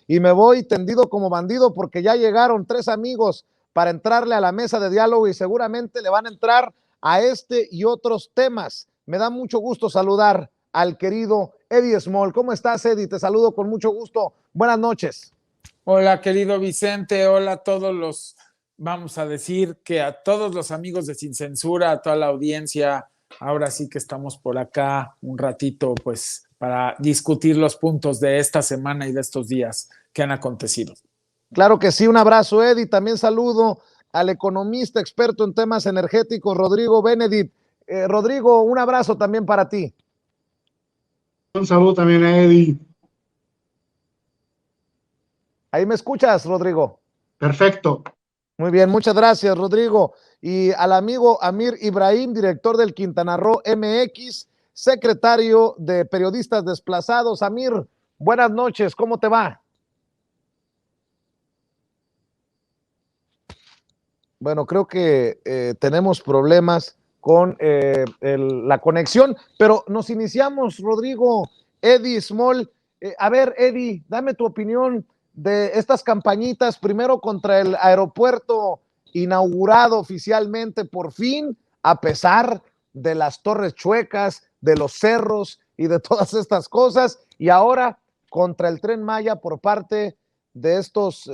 y me voy tendido como bandido porque ya llegaron 3 amigos para entrarle a la mesa de diálogo y seguramente le van a entrar a este y otros temas. Me da mucho gusto saludar al querido Eddie Small. ¿Cómo estás, Eddie? Te saludo con mucho gusto. Buenas noches. Hola, querido Vicente. Hola a todos los, vamos a decir que a todos los amigos de Sin Censura, a toda la audiencia. Ahora sí que estamos por acá un ratito, pues, para discutir los puntos de esta semana y de estos días que han acontecido. Claro que sí, un abrazo, Eddie. También saludo al economista experto en temas energéticos, Rodrigo Benedict. Rodrigo, un abrazo también para ti. Un saludo también a Eddie. ¿Ahí me escuchas, Rodrigo? Perfecto. Muy bien, muchas gracias, Rodrigo. Y al amigo Amir Ibrahim, director del Quintana Roo MX, secretario de Periodistas Desplazados. Amir, buenas noches, ¿cómo te va? Bueno, creo que tenemos problemas con la conexión, pero nos iniciamos, Rodrigo, Eddie Small. A ver, Eddie, dame tu opinión de estas campañitas, primero contra el aeropuerto inaugurado oficialmente por fin, a pesar de las torres chuecas, de los cerros y de todas estas cosas, y ahora contra el Tren Maya por parte de estos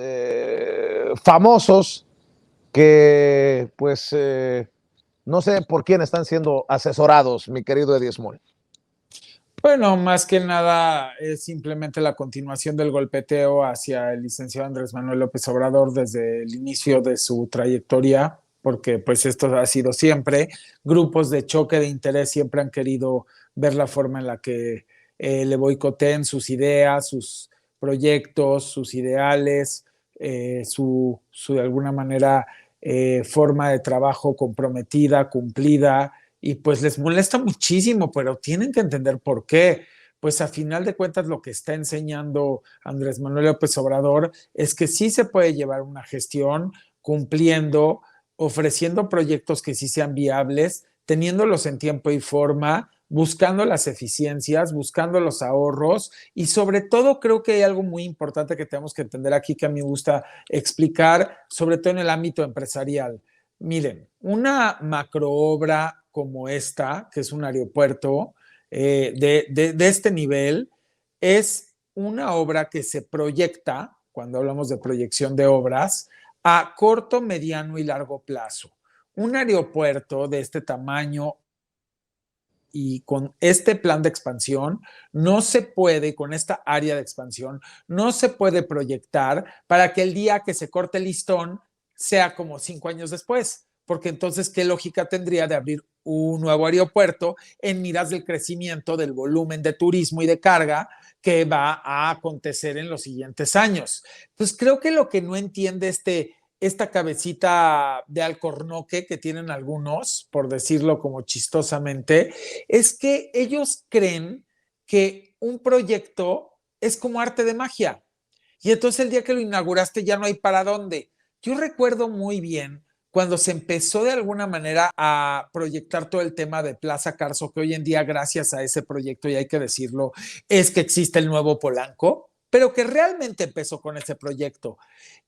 famosos que pues no sé por quién están siendo asesorados, mi querido Eddie Small. Bueno, más que nada es simplemente la continuación del golpeteo hacia el licenciado Andrés Manuel López Obrador desde el inicio de su trayectoria, porque pues esto ha sido siempre. Grupos de choque de interés siempre han querido ver la forma en la que le boicoteen sus ideas, sus proyectos, sus ideales, de alguna manera forma de trabajo comprometida, cumplida, y pues les molesta muchísimo, pero tienen que entender por qué. Pues a final de cuentas lo que está enseñando Andrés Manuel López Obrador es que sí se puede llevar una gestión cumpliendo, ofreciendo proyectos que sí sean viables, teniéndolos en tiempo y forma, buscando las eficiencias, buscando los ahorros y sobre todo creo que hay algo muy importante que tenemos que entender aquí que a mí me gusta explicar, sobre todo en el ámbito empresarial. Miren, una macroobra como esta, que es un aeropuerto de este nivel, es una obra que se proyecta, cuando hablamos de proyección de obras, a corto, mediano y largo plazo. Un aeropuerto de este tamaño y con este plan de expansión no se puede, con esta área de expansión, no se puede proyectar para que el día que se corte el listón sea como 5 años después, porque entonces, ¿qué lógica tendría de abrir un nuevo aeropuerto en miras del crecimiento del volumen de turismo y de carga que va a acontecer en los siguientes años? Pues creo que lo que no entiende esta cabecita de alcornoque que tienen algunos, por decirlo como chistosamente, es que ellos creen que un proyecto es como arte de magia. Y entonces el día que lo inauguraste ya no hay para dónde. Yo recuerdo muy bien cuando se empezó de alguna manera a proyectar todo el tema de Plaza Carso, que hoy en día, gracias a ese proyecto, y hay que decirlo, es que existe el nuevo Polanco, pero que realmente empezó con ese proyecto.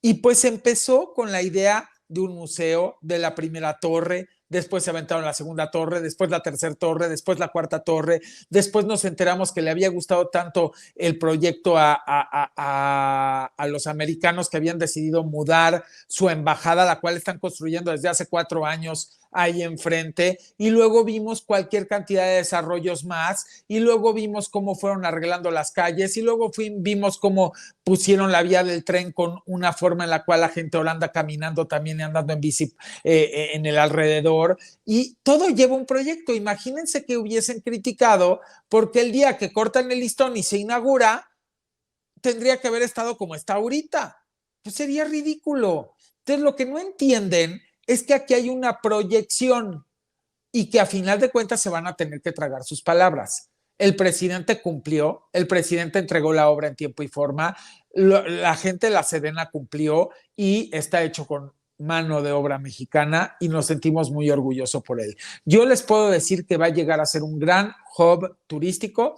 Y pues empezó con la idea de un museo, de la primera torre, después se aventaron la segunda torre, después la tercera torre, después la cuarta torre, después nos enteramos que le había gustado tanto el proyecto a los americanos que habían decidido mudar su embajada, la cual están construyendo desde hace 4 años ahí enfrente, y luego vimos cualquier cantidad de desarrollos más, y luego vimos cómo fueron arreglando las calles, y luego vimos cómo pusieron la vía del tren con una forma en la cual la gente ahora anda caminando también y andando en bici en el alrededor, y todo lleva un proyecto. Imagínense que hubiesen criticado porque el día que cortan el listón y se inaugura, tendría que haber estado como está ahorita. Pues sería ridículo. Entonces lo que no entienden es que aquí hay una proyección y que a final de cuentas se van a tener que tragar sus palabras. El presidente cumplió, el presidente entregó la obra en tiempo y forma, la gente de la Sedena cumplió y está hecho con mano de obra mexicana y nos sentimos muy orgullosos por él. Yo les puedo decir que va a llegar a ser un gran hub turístico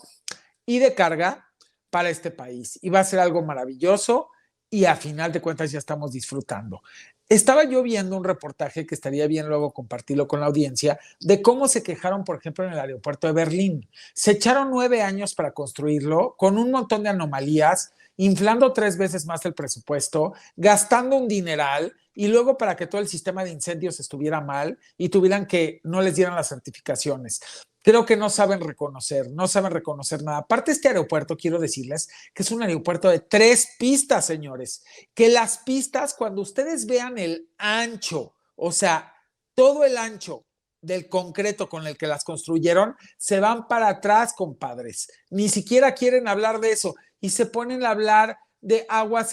y de carga, para este país y va a ser algo maravilloso y a final de cuentas ya estamos disfrutando. Estaba yo viendo un reportaje que estaría bien luego compartirlo con la audiencia de cómo se quejaron, por ejemplo, en el aeropuerto de Berlín. Se echaron 9 años para construirlo con un montón de anomalías, inflando 3 veces más el presupuesto, gastando un dineral y luego para que todo el sistema de incendios estuviera mal y tuvieran que no les dieran las certificaciones. Creo que no saben reconocer nada. Aparte, este aeropuerto, quiero decirles que es un aeropuerto de 3 pistas, señores. Que las pistas, cuando ustedes vean el ancho, o sea, todo el ancho del concreto con el que las construyeron, se van para atrás, compadres. Ni siquiera quieren hablar de eso y se ponen a hablar de agua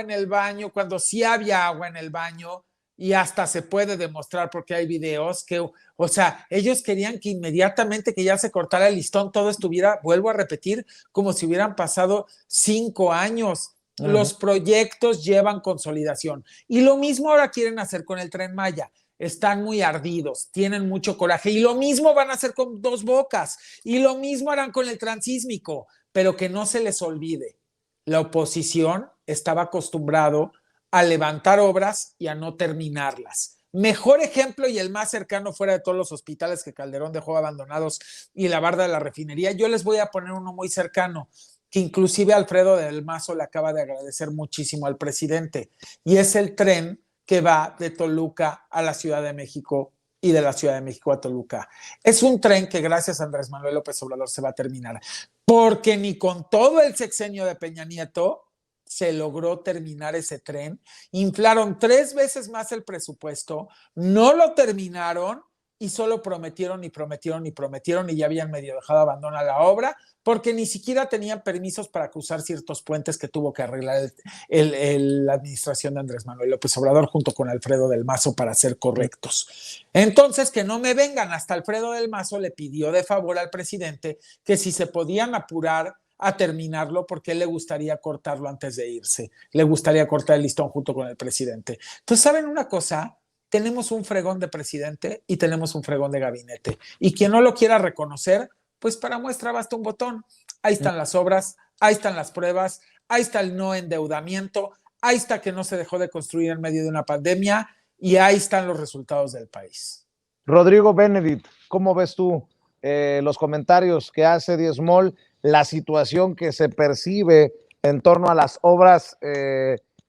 en el baño, cuando sí había agua en el baño y hasta se puede demostrar porque hay videos que, o sea, ellos querían que inmediatamente que ya se cortara el listón, todo estuviera, vuelvo a repetir, como si hubieran pasado 5 años. Los proyectos llevan consolidación. Y lo mismo ahora quieren hacer con el Tren Maya. Están muy ardidos, tienen mucho coraje. Y lo mismo van a hacer con Dos Bocas. Y lo mismo harán con el Transísmico. Pero que no se les olvide, la oposición estaba acostumbrado a levantar obras y a no terminarlas. Mejor ejemplo y el más cercano fuera de todos los hospitales que Calderón dejó abandonados y la barda de la refinería. Yo les voy a poner uno muy cercano, que inclusive Alfredo del Mazo le acaba de agradecer muchísimo al presidente, y es el tren que va de Toluca a la Ciudad de México y de la Ciudad de México a Toluca. Es un tren que gracias a Andrés Manuel López Obrador se va a terminar, porque ni con todo el sexenio de Peña Nieto se logró terminar ese tren. Inflaron 3 veces más el presupuesto, no lo terminaron y solo prometieron y prometieron y prometieron y ya habían medio dejado abandonar la obra porque ni siquiera tenían permisos para cruzar ciertos puentes que tuvo que arreglar la administración de Andrés Manuel López Obrador junto con Alfredo del Mazo para ser correctos. Entonces, que no me vengan, hasta Alfredo del Mazo le pidió de favor al presidente que si se podían apurar a terminarlo porque le gustaría cortarlo antes de irse, le gustaría cortar el listón junto con el presidente. Entonces, ¿saben una cosa? Tenemos un fregón de presidente y tenemos un fregón de gabinete. Y quien no lo quiera reconocer, pues para muestra basta un botón. Ahí están las obras, ahí están las pruebas, ahí está el no endeudamiento, ahí está que no se dejó de construir en medio de una pandemia y ahí están los resultados del país. Rodrigo Benedict, ¿cómo ves tú los comentarios que hace Eddie Small, la situación que se percibe en torno a las obras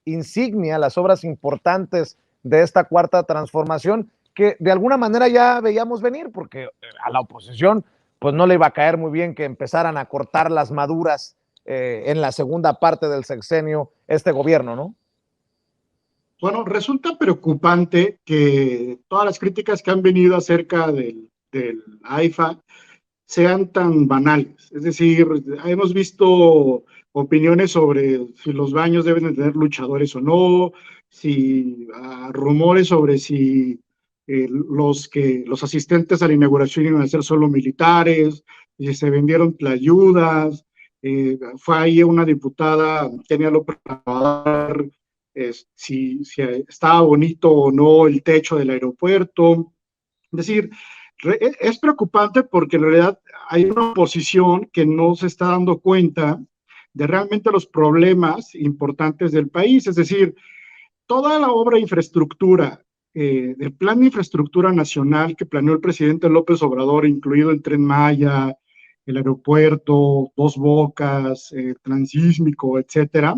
insignia, las obras importantes de esta cuarta transformación, que de alguna manera ya veíamos venir, porque a la oposición pues no le iba a caer muy bien que empezaran a cortar las maduras en la segunda parte del sexenio este gobierno, ¿no? Bueno, resulta preocupante que todas las críticas que han venido acerca del AIFA sean tan banales. Es decir, hemos visto opiniones sobre si los baños deben de tener luchadores o no, si rumores sobre si los asistentes a la inauguración iban a ser solo militares, y se vendieron tlayudas. Fue ahí una diputada, Kenia López Obrador, si estaba bonito o no el techo del aeropuerto. Es decir, es preocupante porque en realidad hay una oposición que no se está dando cuenta de realmente los problemas importantes del país. Es decir, toda la obra de infraestructura, del plan de infraestructura nacional que planeó el presidente López Obrador, incluido el Tren Maya, el aeropuerto, Dos Bocas, Transísmico, etcétera,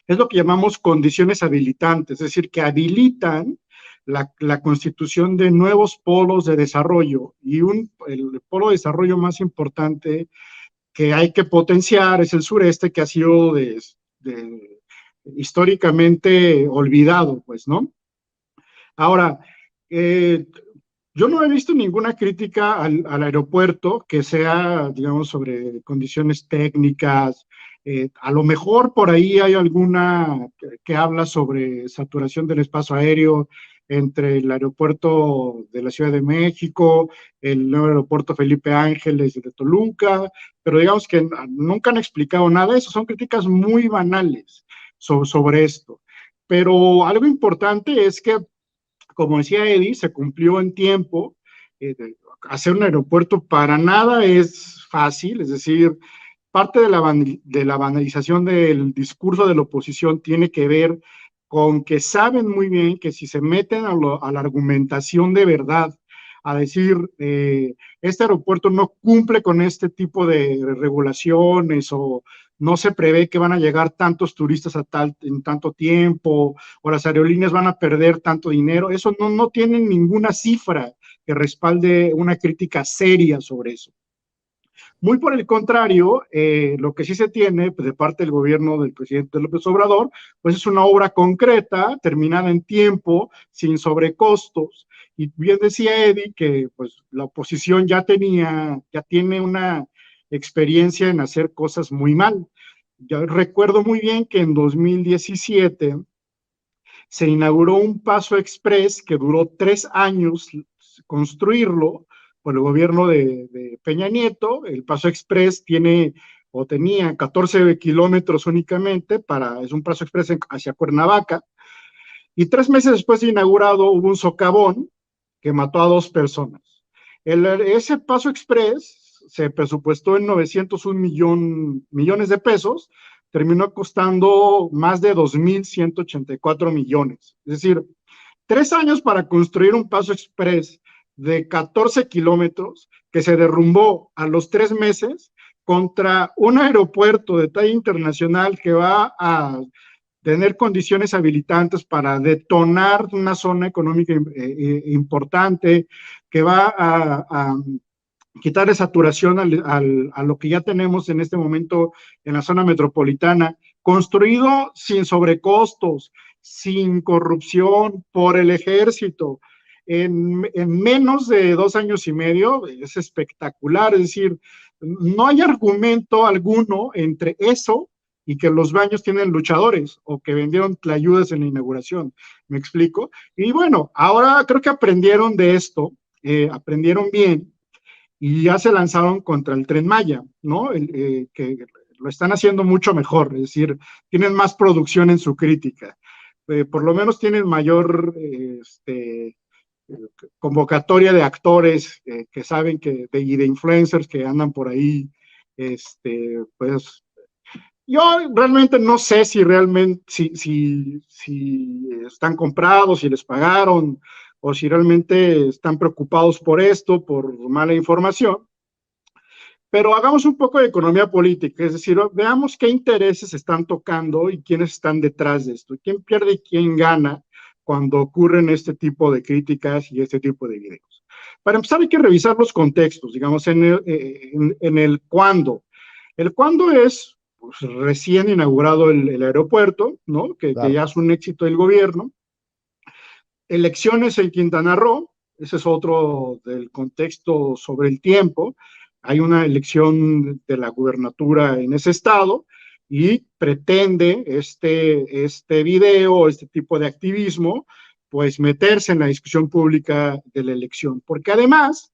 es lo que llamamos condiciones habilitantes, es decir, que habilitan la constitución de nuevos polos de desarrollo, y el polo de desarrollo más importante que hay que potenciar es el sureste, que ha sido históricamente olvidado, pues, ¿no? Ahora, yo no he visto ninguna crítica al aeropuerto que sea, digamos, sobre condiciones técnicas. A lo mejor por ahí hay alguna que habla sobre saturación del espacio aéreo entre el aeropuerto de la Ciudad de México, el nuevo aeropuerto Felipe Ángeles de Toluca, pero digamos que nunca han explicado nada de eso. Son críticas muy banales sobre esto. Pero algo importante es que, como decía Eddie, se cumplió en tiempo. Hacer un aeropuerto para nada es fácil, es decir, parte de la banalización del discurso de la oposición tiene que ver con que saben muy bien que si se meten a la argumentación de verdad, a decir, este aeropuerto no cumple con este tipo de regulaciones o no se prevé que van a llegar tantos turistas en tanto tiempo, o las aerolíneas van a perder tanto dinero, eso no tienen ninguna cifra que respalde una crítica seria sobre eso. Muy por el contrario, lo que sí se tiene pues, de parte del gobierno del presidente López Obrador, pues es una obra concreta, terminada en tiempo, sin sobrecostos. Y bien decía Eddie que pues, la oposición ya tiene una experiencia en hacer cosas muy mal. Yo recuerdo muy bien que en 2017 se inauguró un paso express que duró 3 años construirlo por el gobierno de Peña Nieto. El paso express tenía 14 kilómetros únicamente, es un paso express hacia Cuernavaca, y 3 meses después de inaugurado hubo un socavón que mató a 2 personas. Ese paso express se presupuestó en 901 millones de pesos, terminó costando más de 2.184 millones. Es decir, 3 años para construir un paso express de 14 kilómetros que se derrumbó a los 3 meses contra un aeropuerto de talla internacional que va a tener condiciones habilitantes para detonar una zona económica importante, que va a quitarle saturación a lo que ya tenemos en este momento en la zona metropolitana, construido sin sobrecostos, sin corrupción, por el ejército, en menos de 2 años y medio. Es espectacular. Es decir, no hay argumento alguno entre eso y que los baños tienen luchadores o que vendieron tlayudas en la inauguración. ¿Me explico? Y bueno, ahora creo que aprendieron de esto, aprendieron bien, y ya se lanzaron contra el Tren Maya, ¿no? Que lo están haciendo mucho mejor, es decir, tienen más producción en su crítica, por lo menos tienen mayor convocatoria de actores que saben y de influencers que andan por ahí, pues yo realmente no sé si realmente, si están comprados, si les pagaron, o si realmente están preocupados por esto, por mala información. Pero hagamos un poco de economía política, es decir, veamos qué intereses están tocando y quiénes están detrás de esto, quién pierde y quién gana cuando ocurren este tipo de críticas y este tipo de videos. Para empezar hay que revisar los contextos, digamos, en el cuándo. El cuándo es pues, recién inaugurado el aeropuerto, ¿no? Que ya es un éxito del gobierno. Elecciones en Quintana Roo, ese es otro del contexto sobre el tiempo. Hay una elección de la gubernatura en ese estado y pretende este video, este tipo de activismo, pues meterse en la discusión pública de la elección. Porque además,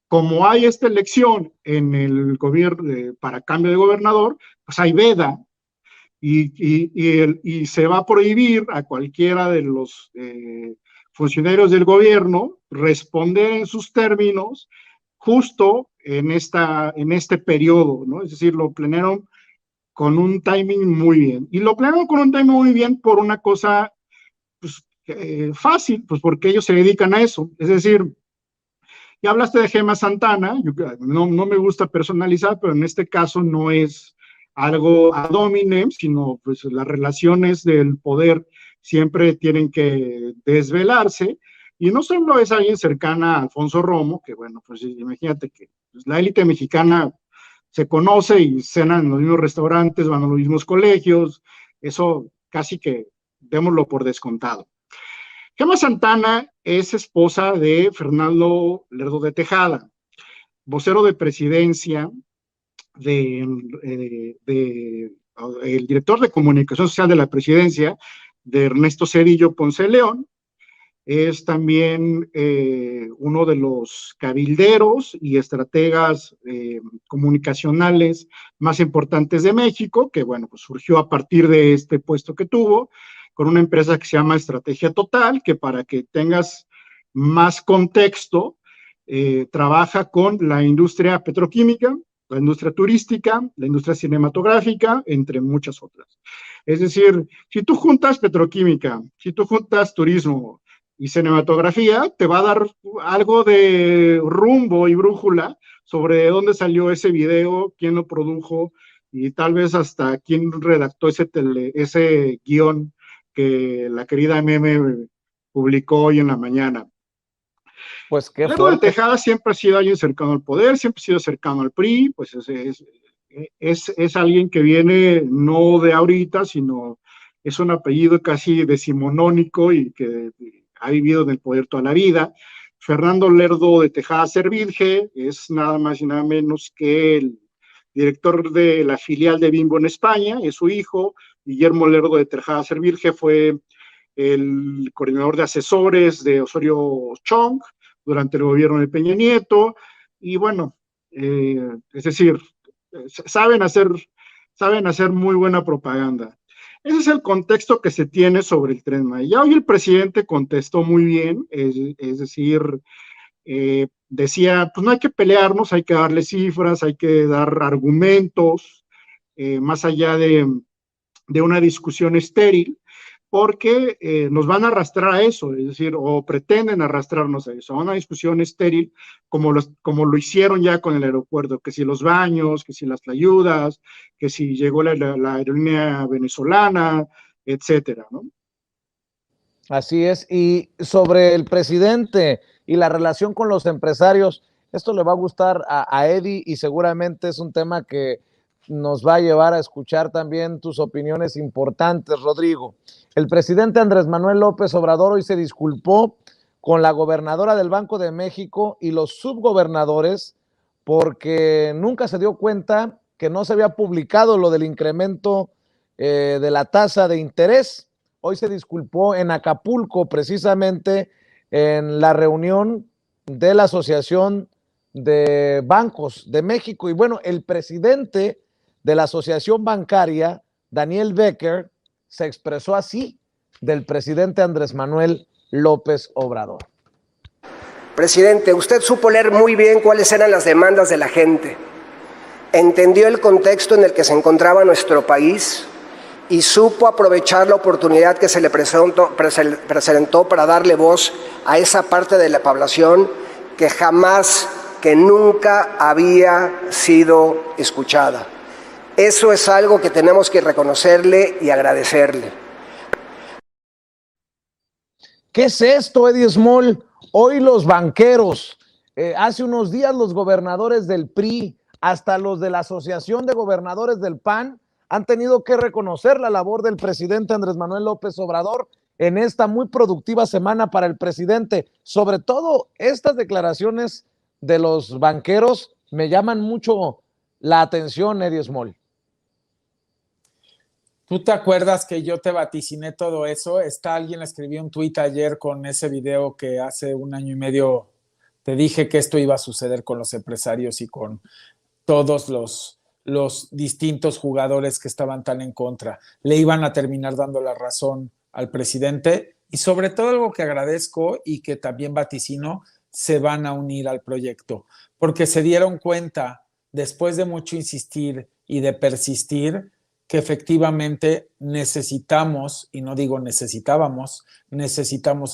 como hay esta elección en el gobierno para cambio de gobernador, pues hay veda y se va a prohibir a cualquiera de los funcionarios del gobierno responder en sus términos justo en este periodo, ¿no? Es decir, lo planearon con un timing muy bien. Y lo planearon con un timing muy bien por una cosa pues, fácil, pues porque ellos se dedican a eso. Es decir, ya hablaste de Gema Santana, no me gusta personalizar, pero en este caso no es algo ad hominem, sino pues las relaciones del poder siempre tienen que desvelarse, y no solo es alguien cercana a Alfonso Romo, que bueno, pues imagínate que pues, la élite mexicana se conoce y cenan en los mismos restaurantes, van a los mismos colegios, eso casi que démoslo por descontado. Gema Santana es esposa de Fernando Lerdo de Tejada, vocero de presidencia el director de comunicación social de la presidencia, de Ernesto Zedillo Ponce León. Es también uno de los cabilderos y estrategas comunicacionales más importantes de México, que bueno, pues surgió a partir de este puesto que tuvo, con una empresa que se llama Estrategia Total, que para que tengas más contexto, trabaja con la industria petroquímica, la industria turística, la industria cinematográfica, entre muchas otras. Es decir, si tú juntas petroquímica, si tú juntas turismo y cinematografía, te va a dar algo de rumbo y brújula sobre de dónde salió ese video, quién lo produjo y tal vez hasta quién redactó ese guión que la querida Meme publicó hoy en la mañana. Pues qué Lerdo de fuerte. Tejada siempre ha sido alguien cercano al poder, siempre ha sido cercano al PRI, pues es alguien que viene no de ahorita, sino es un apellido casi decimonónico y que ha vivido en el poder toda la vida. Fernando Lerdo de Tejada Servidje es nada más y nada menos que el director de la filial de Bimbo en España, es su hijo. Guillermo Lerdo de Tejada Servidje fue el coordinador de asesores de Osorio Chong durante el gobierno de Peña Nieto, y bueno, es decir, saben hacer muy buena propaganda. Ese es el contexto que se tiene sobre el Tren Maya. Ya hoy el presidente contestó muy bien, es decir, decía, pues no hay que pelearnos, hay que darle cifras, hay que dar argumentos, más allá de una discusión estéril, porque nos van a arrastrar a eso, es decir, o pretenden arrastrarnos a eso, a una discusión estéril, como lo hicieron ya con el aeropuerto, que si los baños, que si las ayudas, que si llegó la aerolínea venezolana, etcétera, ¿no? Así es. Y sobre el presidente y la relación con los empresarios, esto le va a gustar a Eddie y seguramente es un tema que nos va a llevar a escuchar también tus opiniones importantes, Rodrigo. El presidente Andrés Manuel López Obrador hoy se disculpó con la gobernadora del Banco de México y los subgobernadores porque nunca se dio cuenta que no se había publicado lo del incremento de la tasa de interés. Hoy se disculpó en Acapulco, precisamente en la reunión de la Asociación de Bancos de México. Y bueno, el presidente de la Asociación Bancaria, Daniel Becker, se expresó así del presidente Andrés Manuel López Obrador. Presidente, usted supo leer muy bien cuáles eran las demandas de la gente, entendió el contexto en el que se encontraba nuestro país y supo aprovechar la oportunidad que se le presentó para darle voz a esa parte de la población que jamás, que nunca había sido escuchada. Eso es algo que tenemos que reconocerle y agradecerle. ¿Qué es esto, Eddie Small? Hoy los banqueros, hace unos días los gobernadores del PRI, hasta los de la Asociación de Gobernadores del PAN, han tenido que reconocer la labor del presidente Andrés Manuel López Obrador en esta muy productiva semana para el presidente. Sobre todo estas declaraciones de los banqueros me llaman mucho la atención, Eddie Small. ¿Tú te acuerdas que yo te vaticiné todo eso? Alguien escribió un tuit ayer con ese video que hace un año y medio te dije que esto iba a suceder con los empresarios y con todos los distintos jugadores que estaban tan en contra. Le iban a terminar dando la razón al presidente y sobre todo algo que agradezco y que también vaticino, se van a unir al proyecto, porque se dieron cuenta, después de mucho insistir y de persistir, que efectivamente necesitamos, y no digo necesitamos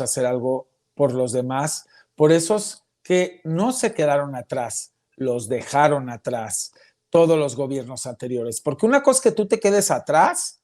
hacer algo por los demás, por esos que no se quedaron atrás, los dejaron atrás todos los gobiernos anteriores. Porque una cosa es que tú te quedes atrás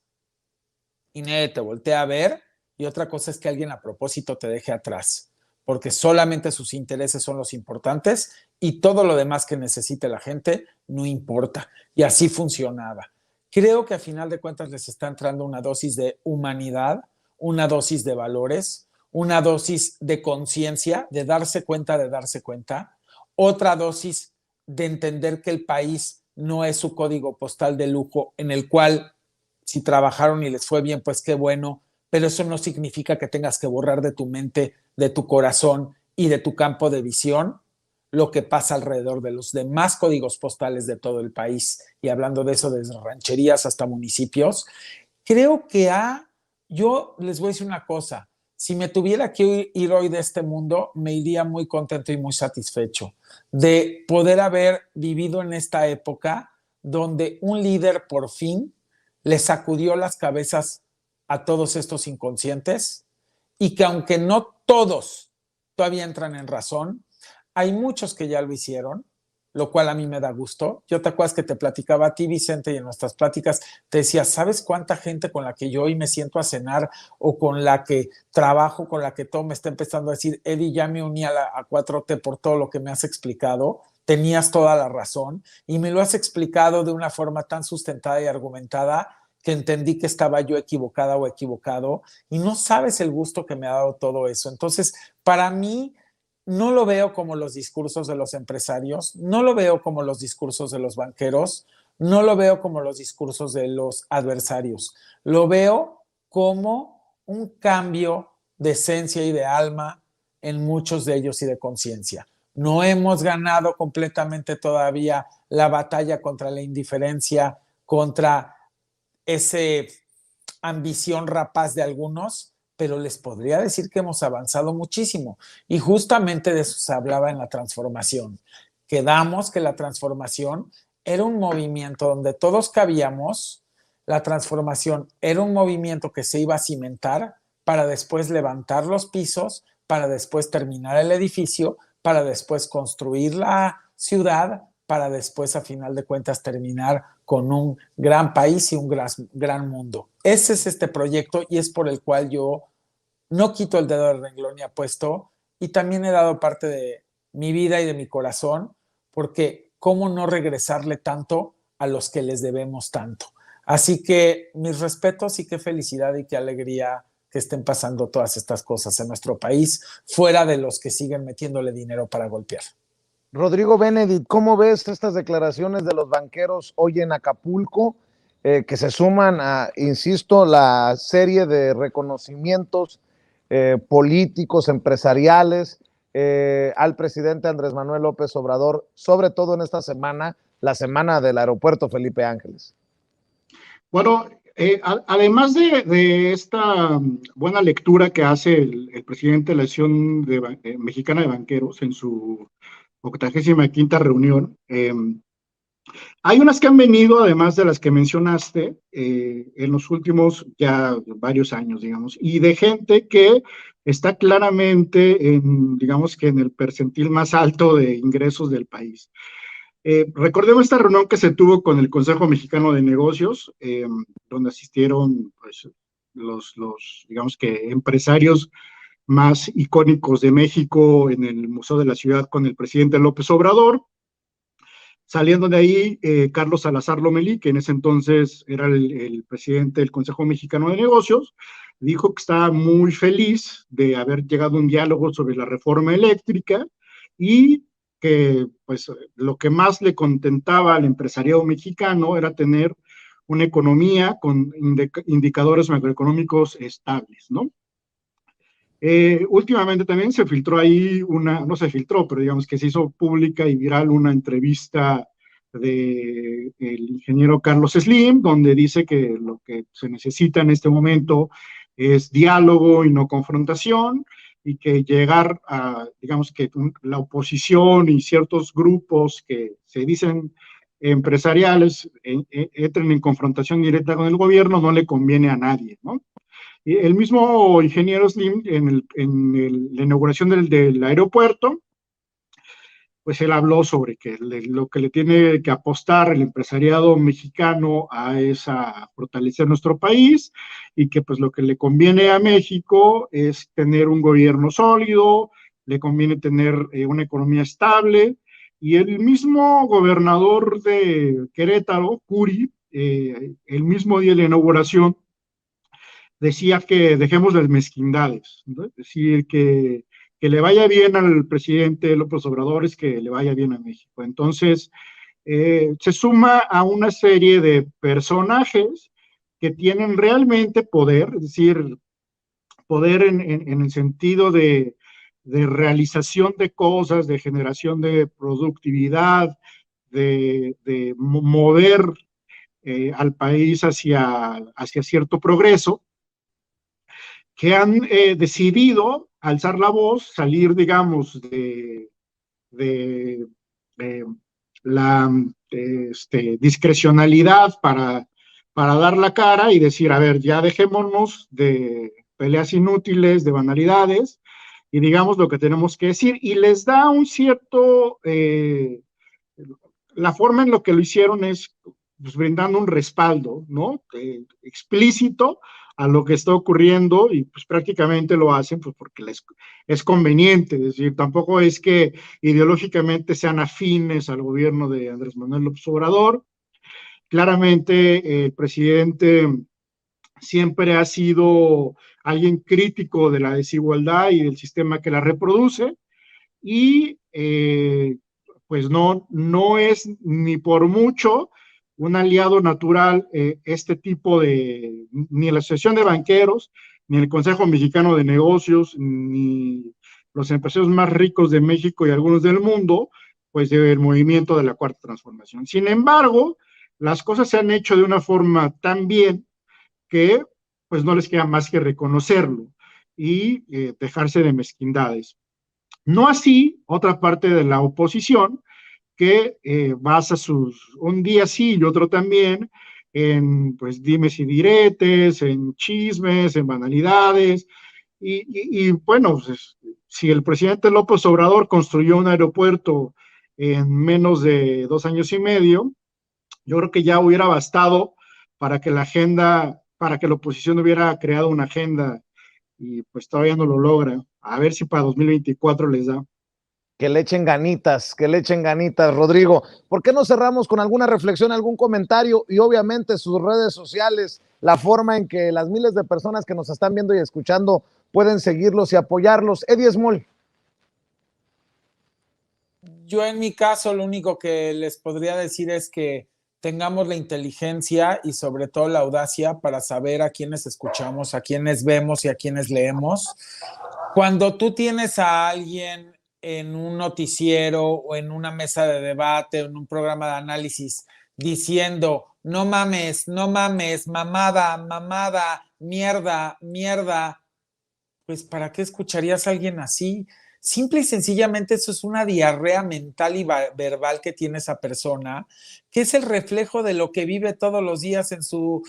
y nadie te voltea a ver, y otra cosa es que alguien a propósito te deje atrás, porque solamente sus intereses son los importantes y todo lo demás que necesite la gente no importa. Y así funcionaba. Creo que a final de cuentas les está entrando una dosis de humanidad, una dosis de valores, una dosis de conciencia, de darse cuenta, otra dosis de entender que el país no es su código postal de lujo en el cual si trabajaron y les fue bien, pues qué bueno, pero eso no significa que tengas que borrar de tu mente, de tu corazón y de tu campo de visión lo que pasa alrededor de los demás códigos postales de todo el país. Y hablando de eso, desde rancherías hasta municipios, creo que yo les voy a decir una cosa, si me tuviera que ir hoy de este mundo, me iría muy contento y muy satisfecho de poder haber vivido en esta época donde un líder por fin le sacudió las cabezas a todos estos inconscientes y que aunque no todos todavía entran en razón, hay muchos que ya lo hicieron, lo cual a mí me da gusto. Yo te acuerdas que te platicaba a ti, Vicente, y en nuestras pláticas te decía, ¿sabes cuánta gente con la que yo hoy me siento a cenar o con la que trabajo, con la que todo me está empezando a decir, Eddie, ya me uní a 4T por todo lo que me has explicado? Tenías toda la razón y me lo has explicado de una forma tan sustentada y argumentada que entendí que estaba yo equivocada o equivocado y no sabes el gusto que me ha dado todo eso. Entonces, para mí, no lo veo como los discursos de los empresarios, no lo veo como los discursos de los banqueros, no lo veo como los discursos de los adversarios, lo veo como un cambio de esencia y de alma en muchos de ellos y de conciencia. No hemos ganado completamente todavía la batalla contra la indiferencia, contra esa ambición rapaz de algunos, pero les podría decir que hemos avanzado muchísimo. Y justamente de eso se hablaba en la transformación. Quedamos que la transformación era un movimiento donde todos cabíamos, la transformación era un movimiento que se iba a cimentar para después levantar los pisos, para después terminar el edificio, para después construir la ciudad, para después, a final de cuentas, terminar con un gran país y un gran mundo. Ese es este proyecto y es por el cual yo no quito el dedo del renglón y apuesto, y también he dado parte de mi vida y de mi corazón, porque cómo no regresarle tanto a los que les debemos tanto. Así que mis respetos y qué felicidad y qué alegría que estén pasando todas estas cosas en nuestro país, fuera de los que siguen metiéndole dinero para golpear. Rodrigo Benedict, ¿cómo ves estas declaraciones de los banqueros hoy en Acapulco, que se suman a, insisto, la serie de reconocimientos políticos, empresariales, al presidente Andrés Manuel López Obrador, sobre todo en esta semana, la semana del aeropuerto Felipe Ángeles? Bueno, además de esta buena lectura que hace el presidente de la Asociación Mexicana de Banqueros en su 85ª reunión, hay unas que han venido, además de las que mencionaste, en los últimos ya varios años, digamos, y de gente que está claramente digamos que en el percentil más alto de ingresos del país. Recordemos esta reunión que se tuvo con el Consejo Mexicano de Negocios, donde asistieron pues, los, digamos que, empresarios más icónicos de México en el Museo de la Ciudad con el presidente López Obrador. Saliendo de ahí, Carlos Salazar Lomelí, que en ese entonces era el presidente del Consejo Mexicano de Negocios, dijo que estaba muy feliz de haber llegado a un diálogo sobre la reforma eléctrica y que pues lo que más le contentaba al empresariado mexicano era tener una economía con indicadores macroeconómicos estables, ¿no? Últimamente también se filtró ahí no se filtró, pero digamos que se hizo pública y viral una entrevista del ingeniero Carlos Slim, donde dice que lo que se necesita en este momento es diálogo y no confrontación, y que llegar a, digamos que la oposición y ciertos grupos que se dicen empresariales entren en confrontación directa con el gobierno no le conviene a nadie, ¿no? El mismo ingeniero Slim, la inauguración del aeropuerto, pues él habló sobre que lo que le tiene que apostar el empresariado mexicano es a fortalecer nuestro país y que pues lo que le conviene a México es tener un gobierno sólido, le conviene tener una economía estable, y el mismo gobernador de Querétaro, Curi, el mismo día de la inauguración, decía que dejemos las mezquindades, ¿no? Es decir, que le vaya bien al presidente López Obrador es que le vaya bien a México. Entonces, se suma a una serie de personajes que tienen realmente poder, es decir, poder en el sentido de realización de cosas, de generación de productividad, de mover al país hacia cierto progreso, que han decidido alzar la voz, salir, digamos, de la discrecionalidad para dar la cara y decir, a ver, ya dejémonos de peleas inútiles, de banalidades, y digamos lo que tenemos que decir. Y les da un cierto, la forma en lo que lo hicieron es pues, brindando un respaldo, ¿no? Explícito a lo que está ocurriendo y pues prácticamente lo hacen pues porque les es conveniente, es decir, tampoco es que ideológicamente sean afines al gobierno de Andrés Manuel López Obrador. Claramente el presidente siempre ha sido alguien crítico de la desigualdad y del sistema que la reproduce y pues no es ni por mucho un aliado natural este tipo de, ni la Asociación de Banqueros, ni el Consejo Mexicano de Negocios, ni los empresarios más ricos de México y algunos del mundo, pues del movimiento de la Cuarta Transformación. Sin embargo, las cosas se han hecho de una forma tan bien que pues no les queda más que reconocerlo y dejarse de mezquindades. No así otra parte de la oposición que basa un día sí y otro también en pues dimes y diretes, en chismes, en banalidades, y bueno, pues, si el presidente López Obrador construyó un aeropuerto en menos de 2 años y medio, yo creo que ya hubiera bastado para que para que la oposición hubiera creado una agenda y pues todavía no lo logra. A ver si para 2024 les da. Que le echen ganitas, Rodrigo. ¿Por qué no cerramos con alguna reflexión, algún comentario y obviamente sus redes sociales, la forma en que las miles de personas que nos están viendo y escuchando pueden seguirlos y apoyarlos? Eddie Small. Yo en mi caso lo único que les podría decir es que tengamos la inteligencia y sobre todo la audacia para saber a quiénes escuchamos, a quiénes vemos y a quiénes leemos. Cuando tú tienes a alguien en un noticiero o en una mesa de debate o en un programa de análisis diciendo no mames, no mames, mamada, mamada, mierda, mierda, pues ¿para qué escucharías a alguien así? Simple y sencillamente eso es una diarrea mental y verbal que tiene esa persona, que es el reflejo de lo que vive todos los días en su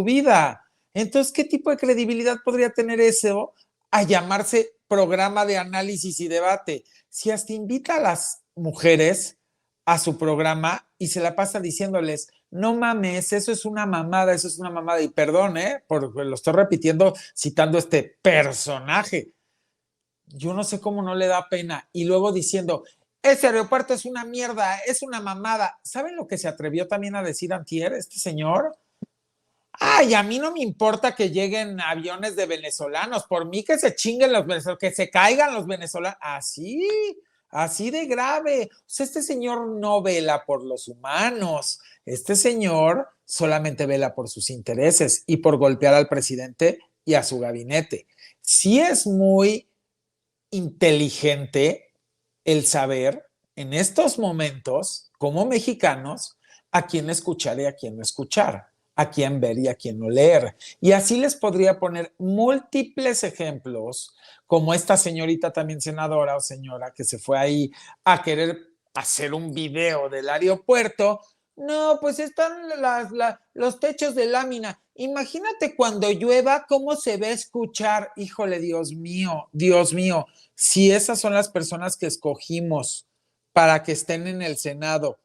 vida. Entonces, ¿qué tipo de credibilidad podría tener eso a llamarse programa de análisis y debate? Si hasta invita a las mujeres a su programa y se la pasa diciéndoles, no mames, eso es una mamada, eso es una mamada. Y perdón, porque lo estoy repitiendo citando este personaje. Yo no sé cómo no le da pena. Y luego diciendo, ese aeropuerto es una mierda, es una mamada. ¿Saben lo que se atrevió también a decir antier este señor? Ay, a mí no me importa que lleguen aviones de venezolanos, por mí que se chinguen los venezolanos, que se caigan los venezolanos, así de grave. O sea, este señor no vela por los humanos, este señor solamente vela por sus intereses y por golpear al presidente y a su gabinete. Sí es muy inteligente el saber en estos momentos, como mexicanos, a quién escuchar y a quién no escuchar, a quién ver y a quién no leer. Y así les podría poner múltiples ejemplos, como esta señorita también senadora o señora que se fue ahí a querer hacer un video del aeropuerto. No, pues están los techos de lámina. Imagínate cuando llueva, cómo se va a escuchar. Híjole, Dios mío, si esas son las personas que escogimos para que estén en el Senado,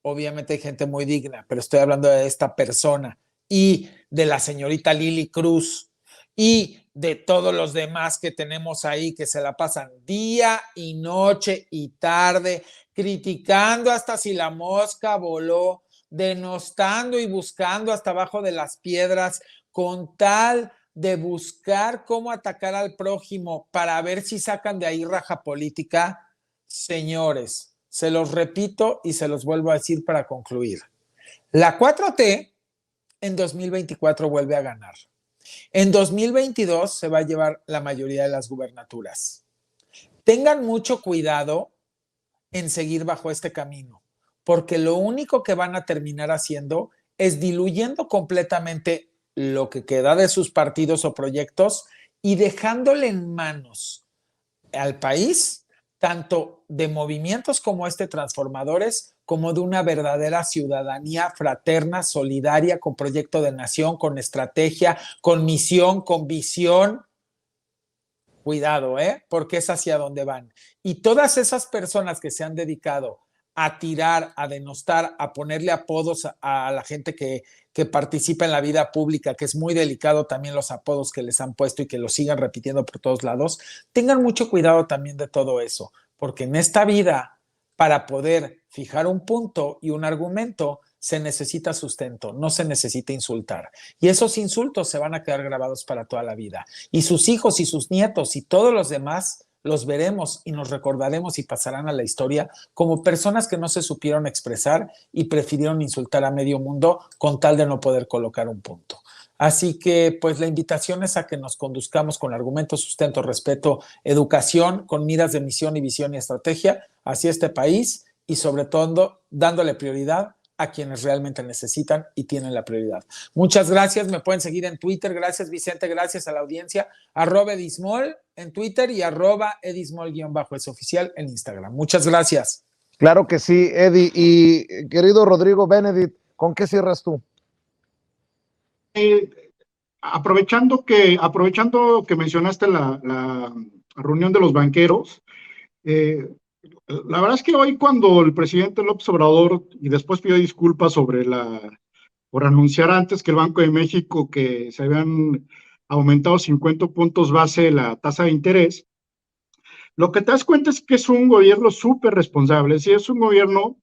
obviamente hay gente muy digna, pero estoy hablando de esta persona y de la señorita Lili Cruz y de todos los demás que tenemos ahí que se la pasan día y noche y tarde criticando hasta si la mosca voló, denostando y buscando hasta abajo de las piedras con tal de buscar cómo atacar al prójimo para ver si sacan de ahí raja política. Señores, se los repito y se los vuelvo a decir para concluir. La 4T en 2024 vuelve a ganar. En 2022 se va a llevar la mayoría de las gubernaturas. Tengan mucho cuidado en seguir bajo este camino, porque lo único que van a terminar haciendo es diluyendo completamente lo que queda de sus partidos o proyectos y dejándole en manos al país tanto de movimientos como transformadores, como de una verdadera ciudadanía fraterna, solidaria, con proyecto de nación, con estrategia, con misión, con visión. Cuidado, porque es hacia donde van. Y todas esas personas que se han dedicado a tirar, a denostar, a ponerle apodos a la gente que participa en la vida pública, que es muy delicado también los apodos que les han puesto y que lo sigan repitiendo por todos lados, tengan mucho cuidado también de todo eso, porque en esta vida, para poder fijar un punto y un argumento, se necesita sustento, no se necesita insultar. Y esos insultos se van a quedar grabados para toda la vida. Y sus hijos y sus nietos y todos los demás los veremos y nos recordaremos y pasarán a la historia como personas que no se supieron expresar y prefirieron insultar a medio mundo con tal de no poder colocar un punto. Así que, pues, la invitación es a que nos conduzcamos con argumento, sustento, respeto, educación, con miras de misión y visión y estrategia hacia este país y, sobre todo, dándole prioridad a quienes realmente necesitan y tienen la prioridad. Muchas gracias, me pueden seguir en Twitter, gracias Vicente, gracias a la audiencia, @edismol en Twitter y @edismol_es oficial en Instagram. Muchas gracias. Claro que sí, Eddie. Y querido Rodrigo Benedict, ¿con qué cierras tú? Aprovechando que mencionaste la reunión de los banqueros, la verdad es que hoy cuando el presidente López Obrador y después pidió disculpas por anunciar antes que el Banco de México que se habían aumentado 50 puntos base la tasa de interés, lo que te das cuenta es que es un gobierno súper responsable, es decir, es un gobierno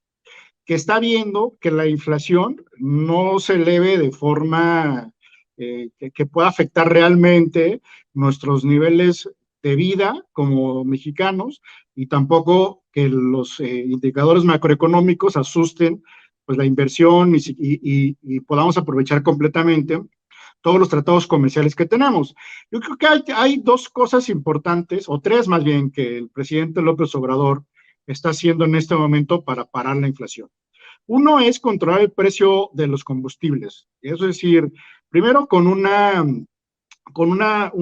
que está viendo que la inflación no se eleve de forma que pueda afectar realmente nuestros niveles de vida como mexicanos y tampoco que los indicadores macroeconómicos asusten pues la inversión y podamos aprovechar completamente todos los tratados comerciales que tenemos. Yo creo que hay dos cosas importantes, o tres más bien, que el presidente López Obrador está haciendo en este momento para parar la inflación. Uno es controlar el precio de los combustibles, es decir, primero con un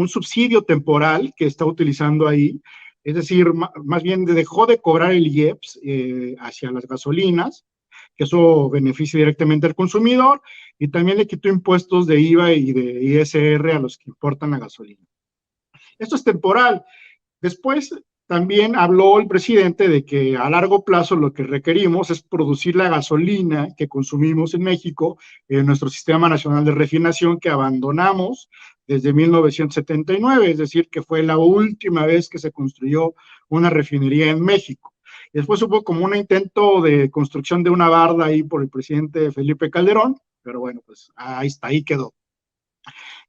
subsidio temporal que está utilizando ahí, es decir, más bien dejó de cobrar el IEPS hacia las gasolinas, que eso beneficia directamente al consumidor, y también le quitó impuestos de IVA y de ISR a los que importan la gasolina. Esto es temporal. Después también habló el presidente de que a largo plazo lo que requerimos es producir la gasolina que consumimos en México en nuestro Sistema Nacional de Refinación que abandonamos desde 1979, es decir, que fue la última vez que se construyó una refinería en México. Después hubo como un intento de construcción de una barda ahí por el presidente Felipe Calderón, pero bueno, pues ahí está, ahí quedó.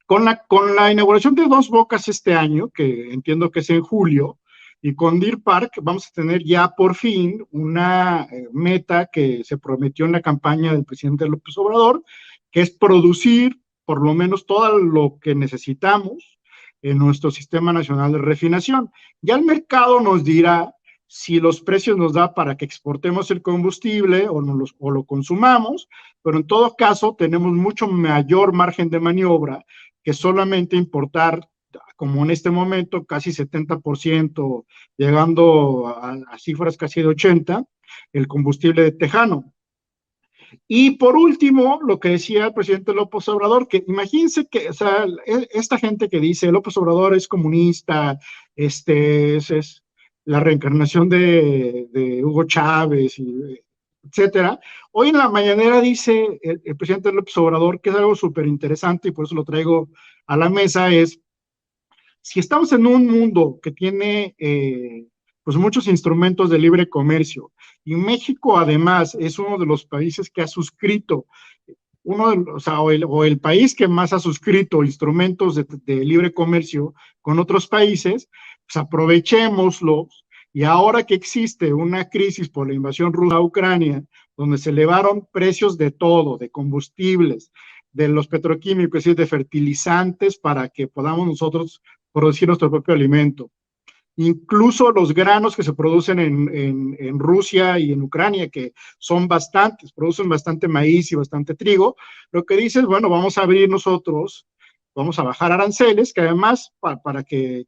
Con la inauguración de Dos Bocas este año, que entiendo que es en julio, y con Deer Park vamos a tener ya por fin una meta que se prometió en la campaña del presidente López Obrador, que es producir por lo menos todo lo que necesitamos en nuestro Sistema Nacional de Refinación. Ya el mercado nos dirá si los precios nos da para que exportemos el combustible o lo consumamos, pero en todo caso tenemos mucho mayor margen de maniobra que solamente importar, como en este momento, casi 70%, llegando a cifras casi de 80%, el combustible de tejano. Y por último, lo que decía el presidente López Obrador, que imagínense que, o sea, esta gente que dice López Obrador es comunista, es la reencarnación de Hugo Chávez, etcétera. Hoy en la mañanera dice el presidente López Obrador, que es algo súper interesante y por eso lo traigo a la mesa, es si estamos en un mundo que tiene pues muchos instrumentos de libre comercio y México además es uno de los países que ha suscrito, o el país que más ha suscrito instrumentos de libre comercio con otros países, pues aprovechémoslos. Y ahora que existe una crisis por la invasión rusa a Ucrania, donde se elevaron precios de todo, de combustibles, de los petroquímicos y de fertilizantes para que podamos nosotros producir nuestro propio alimento. Incluso los granos que se producen en Rusia y en Ucrania, que son bastantes, producen bastante maíz y bastante trigo, lo que dice es, bueno, vamos a abrir nosotros vamos a bajar aranceles, que además, para que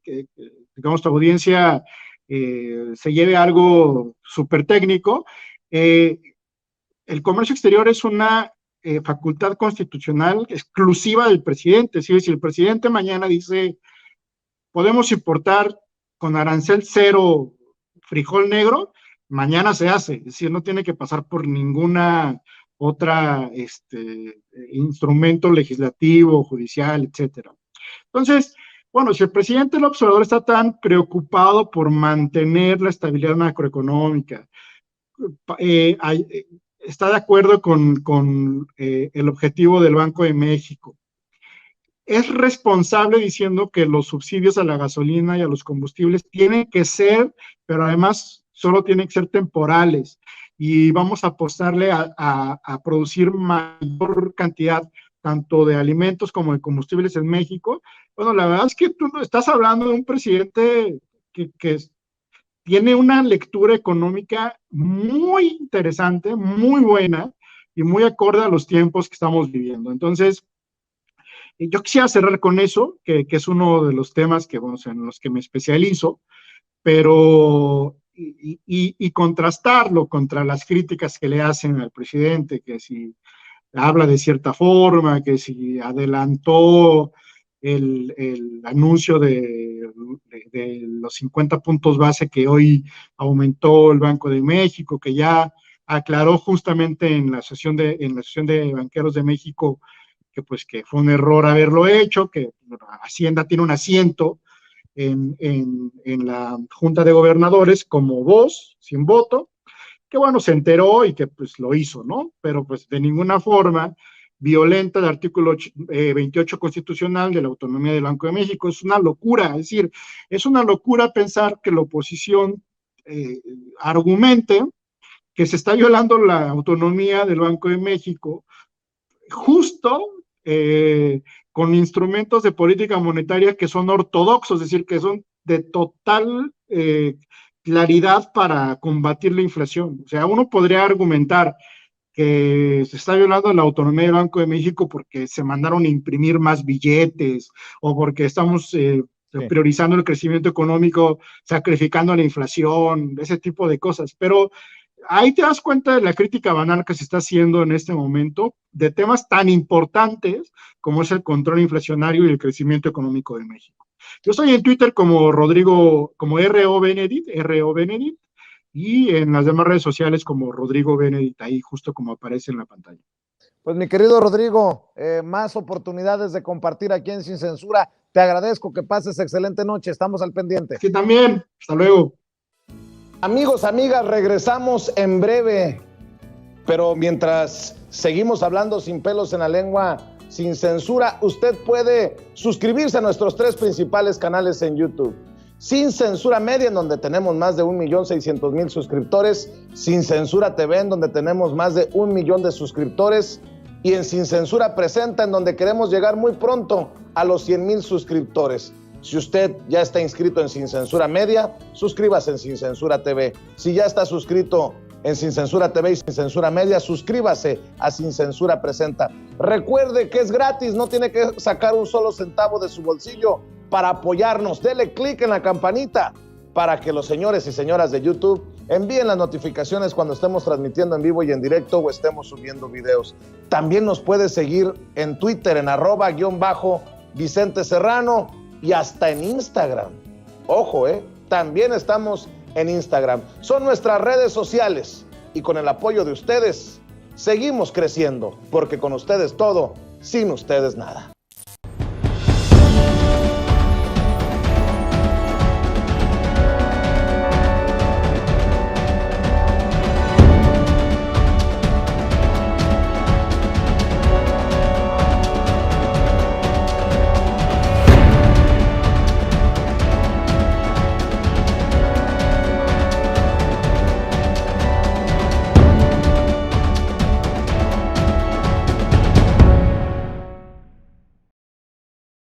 digamos, tu audiencia se lleve algo súper técnico, el comercio exterior es una facultad constitucional exclusiva del presidente. Es decir, si el presidente mañana dice, podemos importar con arancel cero frijol negro, mañana se hace. Es decir, no tiene que pasar por ninguna otra instrumento legislativo, judicial, etcétera. Entonces, bueno, si el presidente López Obrador está tan preocupado por mantener la estabilidad macroeconómica, está de acuerdo con el objetivo del Banco de México, es responsable diciendo que los subsidios a la gasolina y a los combustibles tienen que ser, pero además solo tienen que ser temporales, y vamos a apostarle a producir mayor cantidad tanto de alimentos como de combustibles en México. Bueno, la verdad es que tú estás hablando de un presidente que tiene una lectura económica muy interesante, muy buena y muy acorde a los tiempos que estamos viviendo. Entonces, yo quisiera cerrar con eso, que es uno de los temas que, bueno, en los que me especializo, pero y contrastarlo contra las críticas que le hacen al presidente, que si habla de cierta forma, que si adelantó el anuncio de los 50 puntos base que hoy aumentó el Banco de México, que ya aclaró justamente en la sesión de Banqueros de México que fue un error haberlo hecho, que Hacienda tiene un asiento en la Junta de Gobernadores como voz, sin voto, que bueno, se enteró y que pues lo hizo, ¿no? Pero pues de ninguna forma violenta el artículo 28 constitucional de la autonomía del Banco de México. Es una locura, es decir, es una locura pensar que la oposición argumente que se está violando la autonomía del Banco de México justo con instrumentos de política monetaria que son ortodoxos, es decir, que son de total claridad para combatir la inflación. O sea, uno podría argumentar que se está violando la autonomía del Banco de México porque se mandaron a imprimir más billetes o porque estamos priorizando el crecimiento económico, sacrificando la inflación, ese tipo de cosas. Pero ahí te das cuenta de la crítica banal que se está haciendo en este momento de temas tan importantes como es el control inflacionario y el crecimiento económico de México. Yo estoy en Twitter como Rodrigo, como R.O. Benedict, y en las demás redes sociales como Rodrigo Benedict, ahí justo como aparece en la pantalla. Pues mi querido Rodrigo, más oportunidades de compartir aquí en Sin Censura. Te agradezco, que pases excelente noche, estamos al pendiente. Sí, también, hasta luego. Amigos, amigas, regresamos en breve, pero mientras seguimos hablando sin pelos en la lengua, sin censura, usted puede suscribirse a nuestros 3 principales canales en YouTube. Sin Censura Media, en donde tenemos más de 1,600,000 suscriptores, Sin Censura TV, en donde tenemos más de 1 millón de suscriptores, y en Sin Censura Presenta, en donde queremos llegar muy pronto a los 100,000 suscriptores. Si usted ya está inscrito en Sin Censura Media, suscríbase en Sin Censura TV. Si ya está suscrito en Sin Censura TV y Sin Censura Media, suscríbase a Sin Censura Presenta. Recuerde que es gratis, no tiene que sacar un solo centavo de su bolsillo para apoyarnos. Dele clic en la campanita para que los señores y señoras de YouTube envíen las notificaciones cuando estemos transmitiendo en vivo y en directo o estemos subiendo videos. También nos puede seguir en Twitter en @_Vicente Serrano y hasta en Instagram. Ojo, también estamos en Instagram. Son nuestras redes sociales y con el apoyo de ustedes seguimos creciendo, porque con ustedes todo, sin ustedes nada.